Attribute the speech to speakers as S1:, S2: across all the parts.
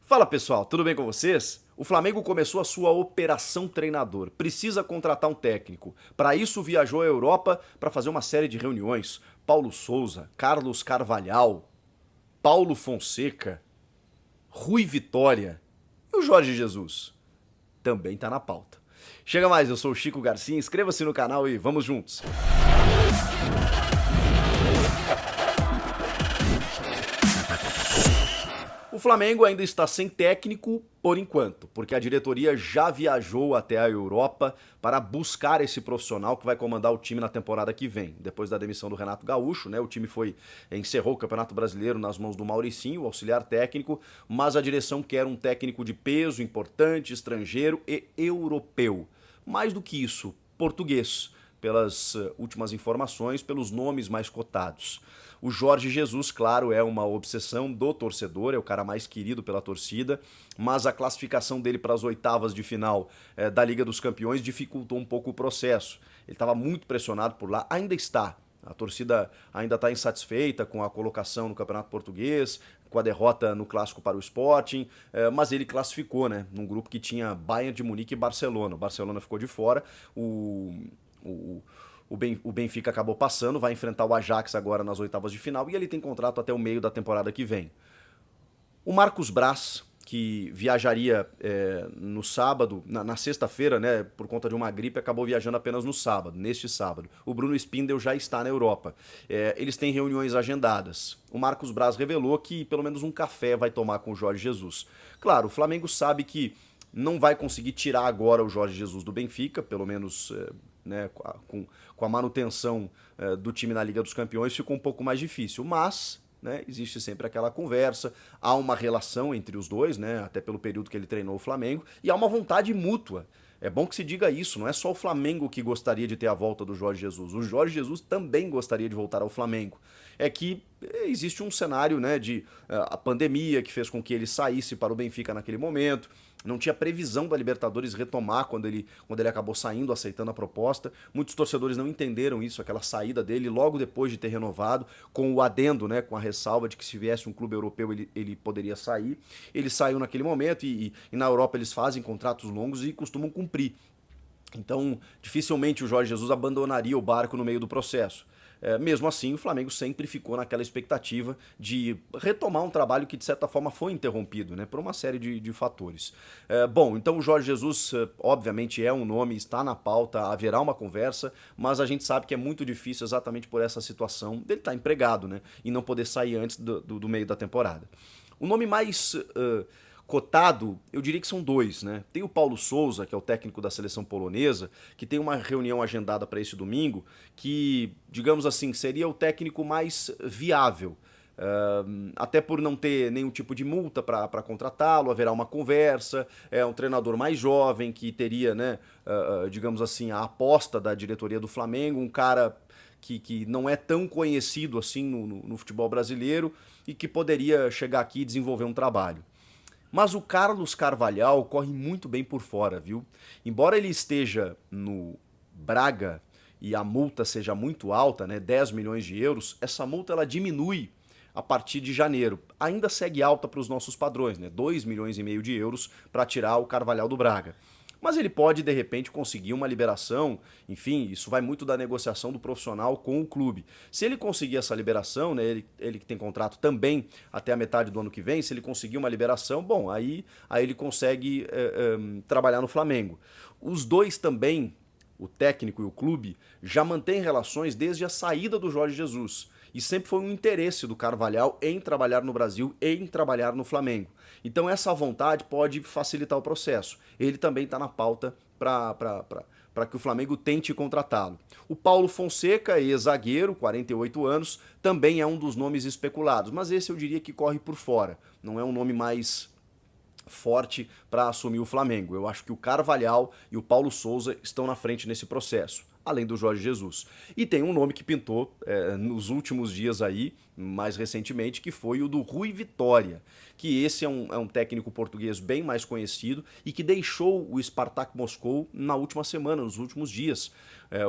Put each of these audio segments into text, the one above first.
S1: Fala pessoal, tudo bem com vocês? O Flamengo começou a sua operação treinador. Precisa contratar um técnico. Para isso viajou à Europa para fazer uma série de reuniões. Paulo Souza, Carlos Carvalhal, Paulo Fonseca, Rui Vitória e o Jorge Jesus. Também está na pauta. Chega mais, eu sou o Chico Garcia, inscreva-se no canal e vamos juntos. O Flamengo ainda está sem técnico por enquanto, porque a diretoria já viajou até a Europa para buscar esse profissional que vai comandar o time na temporada que vem. Depois da demissão do Renato Gaúcho, né, o time encerrou o Campeonato Brasileiro nas mãos do Mauricinho, o auxiliar técnico, mas a direção quer um técnico de peso, importante, estrangeiro e europeu. Mais do que isso, português, pelas últimas informações, pelos nomes mais cotados. O Jorge Jesus, claro, é uma obsessão do torcedor, é o cara mais querido pela torcida, mas a classificação dele para as oitavas de final da Liga dos Campeões dificultou um pouco o processo. Ele estava muito pressionado por lá, ainda está. A torcida ainda está insatisfeita com a colocação no Campeonato Português, com a derrota no Clássico para o Sporting, mas ele classificou, né, num grupo que tinha Bayern de Munique e Barcelona. O Barcelona ficou de fora, o Benfica acabou passando, vai enfrentar o Ajax agora nas oitavas de final e ele tem contrato até o meio da temporada que vem. O Marcos Braz, que viajaria no sábado, na sexta-feira, né, por conta de uma gripe, acabou viajando apenas no sábado, neste sábado. O Bruno Spindel já está na Europa. Eles têm reuniões agendadas. O Marcos Braz revelou que pelo menos um café vai tomar com o Jorge Jesus. Claro, o Flamengo sabe que não vai conseguir tirar agora o Jorge Jesus do Benfica, pelo menos né, com a manutenção do time na Liga dos Campeões ficou um pouco mais difícil, mas né, existe sempre aquela conversa, há uma relação entre os dois, né, até pelo período que ele treinou o Flamengo, e há uma vontade mútua. É bom que se diga isso, não é só o Flamengo que gostaria de ter a volta do Jorge Jesus, o Jorge Jesus também gostaria de voltar ao Flamengo. É que existe um cenário, né, de a pandemia que fez com que ele saísse para o Benfica naquele momento, não tinha previsão da Libertadores retomar quando ele acabou saindo, aceitando a proposta. Muitos torcedores não entenderam isso, aquela saída dele logo depois de ter renovado, com o adendo, né, com a ressalva de que se viesse um clube europeu ele poderia sair. Ele saiu naquele momento e na Europa eles fazem contratos longos e costumam cumprir. Então, dificilmente o Jorge Jesus abandonaria o barco no meio do processo. Mesmo assim, o Flamengo sempre ficou naquela expectativa de retomar um trabalho que, de certa forma, foi interrompido, né, por uma série de fatores. Bom, então o Jorge Jesus, obviamente, é um nome, está na pauta, haverá uma conversa, mas a gente sabe que é muito difícil exatamente por essa situação dele estar empregado, né, e não poder sair antes do meio da temporada. O nome mais cotado, eu diria que são dois, né? Tem o Paulo Souza, que é o técnico da seleção polonesa, que tem uma reunião agendada para esse domingo, que, digamos assim, seria o técnico mais viável. Até por não ter nenhum tipo de multa para contratá-lo, haverá uma conversa, é um treinador mais jovem que teria, né, digamos assim, a aposta da diretoria do Flamengo, um cara que não é tão conhecido assim no futebol brasileiro e que poderia chegar aqui e desenvolver um trabalho. Mas o Carlos Carvalhal corre muito bem por fora, viu? Embora ele esteja no Braga e a multa seja muito alta, né, 10 milhões de euros, essa multa ela diminui a partir de janeiro. Ainda segue alta para os nossos padrões, né, 2 milhões e meio de euros para tirar o Carvalhal do Braga. Mas ele pode, de repente, conseguir uma liberação, enfim, isso vai muito da negociação do profissional com o clube. Se ele conseguir essa liberação, né, ele que tem contrato também até a metade do ano que vem, se ele conseguir uma liberação, bom, aí ele consegue trabalhar no Flamengo. Os dois também, o técnico e o clube, já mantêm relações desde a saída do Jorge Jesus. E sempre foi um interesse do Carvalhal em trabalhar no Brasil e em trabalhar no Flamengo. Então essa vontade pode facilitar o processo. Ele também está na pauta para que o Flamengo tente contratá-lo. O Paulo Fonseca, ex-zagueiro, 48 anos, também é um dos nomes especulados, mas esse eu diria que corre por fora. Não é um nome mais forte para assumir o Flamengo. Eu acho que o Carvalhal e o Paulo Souza estão na frente nesse processo, além do Jorge Jesus. E tem um nome que pintou nos últimos dias aí, mais recentemente, que foi o do Rui Vitória, que esse é um técnico português bem mais conhecido e que deixou o Spartak Moscou na última semana, nos últimos dias.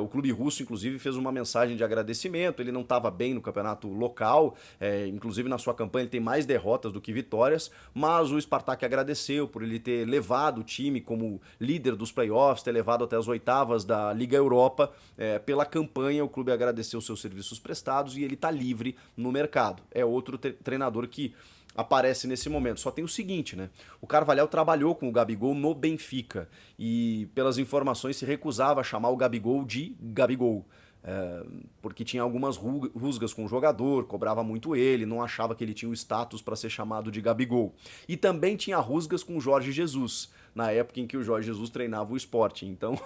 S1: O clube russo, inclusive, fez uma mensagem de agradecimento, ele não estava bem no campeonato local, inclusive na sua campanha ele tem mais derrotas do que vitórias, mas o Spartak agradeceu por ele ter levado o time como líder dos playoffs, ter levado até as oitavas da Liga Europa. Pela campanha, o clube agradeceu seus serviços prestados e ele está livre no mercado. É outro treinador que aparece nesse momento. Só tem o seguinte, né? O Carvalhal trabalhou com o Gabigol no Benfica e, pelas informações, se recusava a chamar o Gabigol de Gabigol. Porque tinha algumas rusgas com o jogador, cobrava muito ele, não achava que ele tinha o status para ser chamado de Gabigol. E também tinha rusgas com o Jorge Jesus, na época em que o Jorge Jesus treinava o Sporting. Então,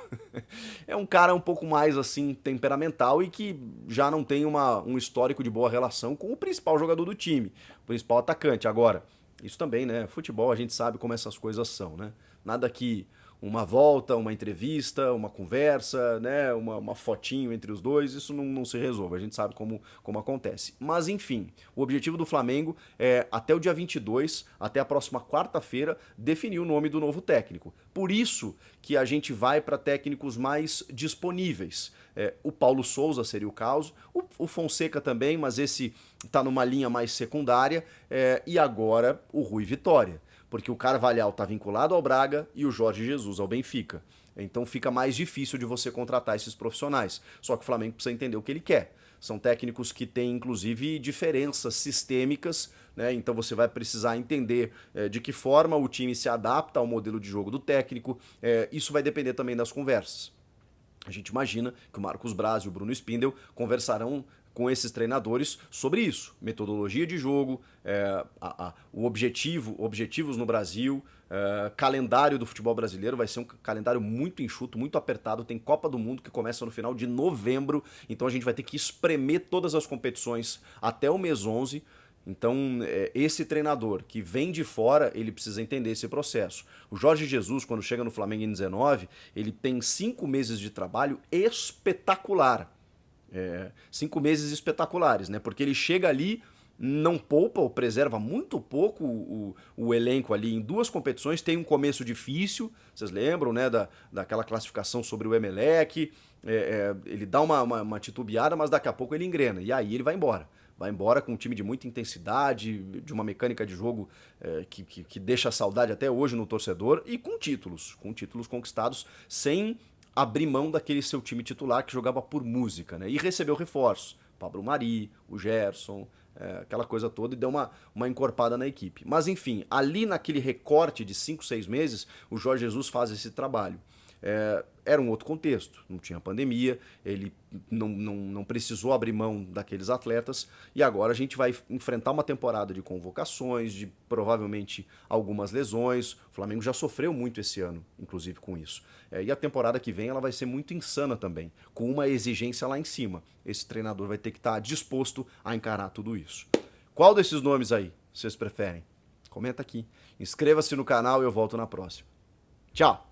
S1: é um cara um pouco mais assim temperamental e que já não tem um histórico de boa relação com o principal jogador do time, o principal atacante. Agora, isso também, né? Futebol, a gente sabe como essas coisas são, né? Nada que uma volta, uma entrevista, uma conversa, né, uma fotinho entre os dois, isso não se resolve, a gente sabe como acontece. Mas enfim, o objetivo do Flamengo é, até o dia 22, até a próxima quarta-feira, definir o nome do novo técnico. Por isso que a gente vai para técnicos mais disponíveis. O Paulo Souza seria o caso, o Fonseca também, mas esse está numa linha mais secundária, e agora o Rui Vitória. Porque o Carvalhal está vinculado ao Braga e o Jorge Jesus ao Benfica. Então fica mais difícil de você contratar esses profissionais. Só que o Flamengo precisa entender o que ele quer. São técnicos que têm, inclusive, diferenças sistêmicas, né? Então você vai precisar entender de que forma o time se adapta ao modelo de jogo do técnico. Isso vai depender também das conversas. A gente imagina que o Marcos Braz e o Bruno Spindel conversarão com esses treinadores sobre isso, metodologia de jogo, objetivos no Brasil, calendário do futebol brasileiro vai ser um calendário muito enxuto, muito apertado, tem Copa do Mundo que começa no final de novembro, então a gente vai ter que espremer todas as competições até o mês 11, então esse treinador que vem de fora, ele precisa entender esse processo. O Jorge Jesus, quando chega no Flamengo em 19, ele tem 5 meses de trabalho espetacular. 5 meses espetaculares, né? Porque ele chega ali, não poupa ou preserva muito pouco o elenco ali em 2 competições, tem um começo difícil, vocês lembram, né? Daquela classificação sobre o Emelec, ele dá uma titubeada, mas daqui a pouco ele engrena, e aí ele vai embora. Vai embora com um time de muita intensidade, de uma mecânica de jogo que deixa saudade até hoje no torcedor, e com títulos conquistados sem abrir mão daquele seu time titular que jogava por música, né? E recebeu reforços, Pablo Mari, o Gerson, aquela coisa toda, e deu uma encorpada na equipe. Mas enfim, ali naquele recorte de 5, 6 meses, o Jorge Jesus faz esse trabalho. Era um outro contexto, não tinha pandemia, ele não precisou abrir mão daqueles atletas, e agora a gente vai enfrentar uma temporada de convocações, de provavelmente algumas lesões. O Flamengo já sofreu muito esse ano, inclusive com isso. E a temporada que vem ela vai ser muito insana também, com uma exigência lá em cima. Esse treinador vai ter que estar disposto a encarar tudo isso. Qual desses nomes aí vocês preferem? Comenta aqui. Inscreva-se no canal e eu volto na próxima. Tchau!